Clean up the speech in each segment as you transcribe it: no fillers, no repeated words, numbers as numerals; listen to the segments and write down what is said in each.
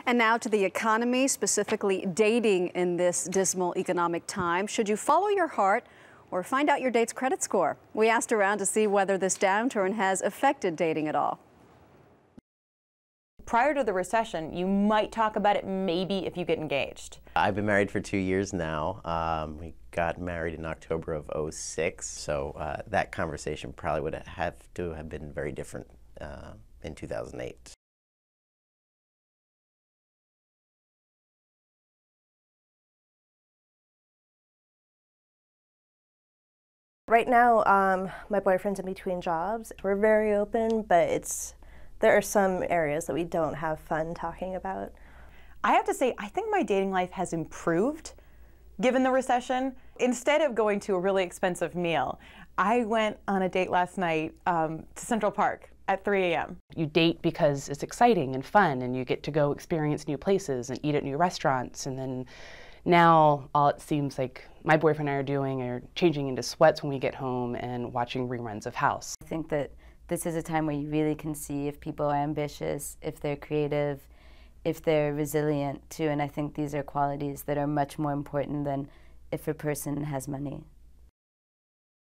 And now to the economy, specifically dating in this dismal economic time. Should you follow your heart or find out your date's credit score? We asked around to see whether this downturn has affected dating at all. Prior to the recession, you might talk about it maybe if you get engaged. I've been married for 2 years now. We got married in October of '06, so that conversation probably would have to have been very different in 2008. Right now, my boyfriend's in between jobs. We're very open, but there are some areas that we don't have fun talking about. I have to say, I think my dating life has improved given the recession. Instead of going to a really expensive meal, I went on a date last night to Central Park at 3 a.m. You date because it's exciting and fun, and you get to go experience new places and eat at new restaurants. And then now all it seems like my boyfriend and I are doing are changing into sweats when we get home and watching reruns of House. I think that this is a time where you really can see if people are ambitious, if they're creative, if they're resilient too, and I think these are qualities that are much more important than if a person has money.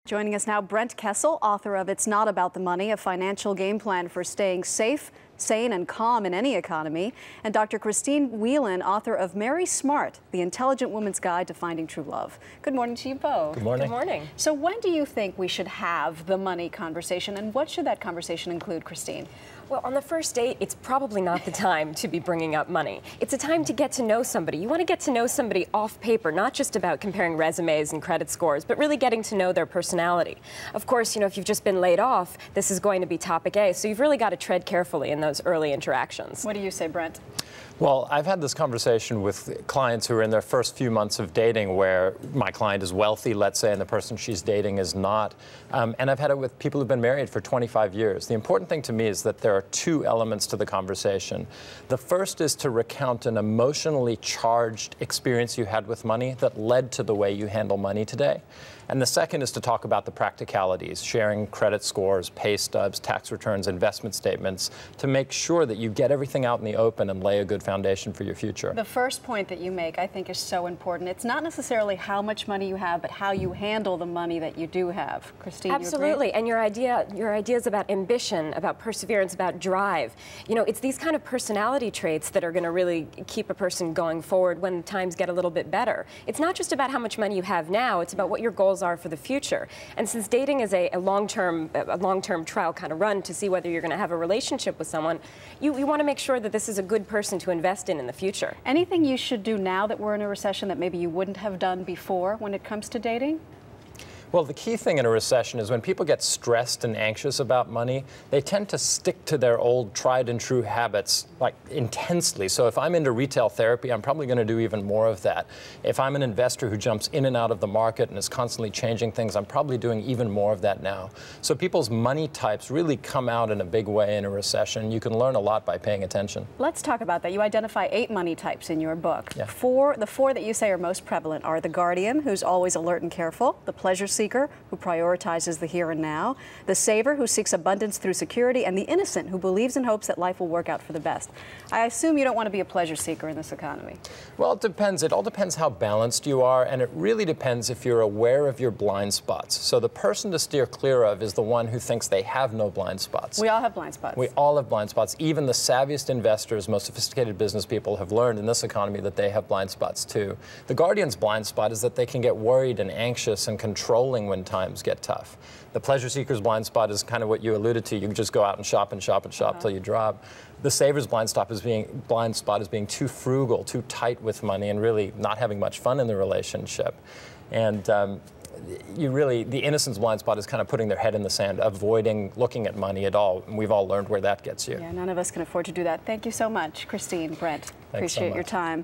Joining us now, Brent Kessel, author of It's Not About the Money, a financial game plan for staying safe, sane, and calm in any economy, and Dr. Christine Whelan, author of Marry Smart, the Intelligent Woman's Guide to Finding True Love. Good morning to you both. Good morning. Good morning. So when do you think we should have the money conversation, and what should that conversation include, Christine? Well, on the first date, it's probably not the time to be bringing up money. It's a time to get to know somebody. You want to get to know somebody off paper, not just about comparing resumes and credit scores, but really getting to know their personality. Of course, if you've just been laid off, this is going to be topic A, so you've really got to tread carefully in those early interactions. What do you say, Brent? Well, I've had this conversation with clients who are in their first few months of dating where my client is wealthy, let's say, and the person she's dating is not. And I've had it with people who've been married for 25 years. The important thing to me is that there are two elements to the conversation. The first is to recount an emotionally charged experience you had with money that led to the way you handle money today. And the second is to talk about the practicalities, sharing credit scores, pay stubs, tax returns, investment statements, to make sure that you get everything out in the open and lay a good foundation for your future. The first point that you make, I think, is so important. It's not necessarily how much money you have, but how you handle the money that you do have. Christine, absolutely. You agree? And your ideas about ambition, about perseverance, about drive. It's these kind of personality traits that are going to really keep a person going forward when times get a little bit better. It's not just about how much money you have now, it's about what your goals are for the future. And since dating is a long-term trial kind of run to see whether you're going to have a relationship with someone, you want to make sure that this is a good person to invest in the future. Anything you should do now that we're in a recession that maybe you wouldn't have done before when it comes to dating? Well, the key thing in a recession is when people get stressed and anxious about money, they tend to stick to their old tried and true habits like intensely. So if I'm into retail therapy, I'm probably going to do even more of that. If I'm an investor who jumps in and out of the market and is constantly changing things, I'm probably doing even more of that now. So people's money types really come out in a big way in a recession. You can learn a lot by paying attention. Let's talk about that. You identify 8 money types in your book. Yeah. The four that you say are most prevalent are the guardian, who's always alert and careful, the pleasure seeker, who prioritizes the here and now, the saver, who seeks abundance through security, and the innocent, who believes and hopes that life will work out for the best. I assume you don't want to be a pleasure seeker in this economy. Well, it depends. It all depends how balanced you are, and it really depends if you're aware of your blind spots. So the person to steer clear of is the one who thinks they have no blind spots. We all have blind spots. We all have blind spots. Even the savviest investors, most sophisticated business people have learned in this economy that they have blind spots too. The guardian's blind spot is that they can get worried and anxious and controlling when times get tough. The pleasure seeker's blind spot is kind of what you alluded to. You can just go out and shop and shop and shop till you drop. The saver's blind spot is being too frugal, too tight with money, and really not having much fun in the relationship. And the innocent's blind spot is kind of putting their head in the sand, avoiding looking at money at all. And we've all learned where that gets you. Yeah, none of us can afford to do that. Thank you so much, Christine, Brent. Thanks so Appreciate much. your time.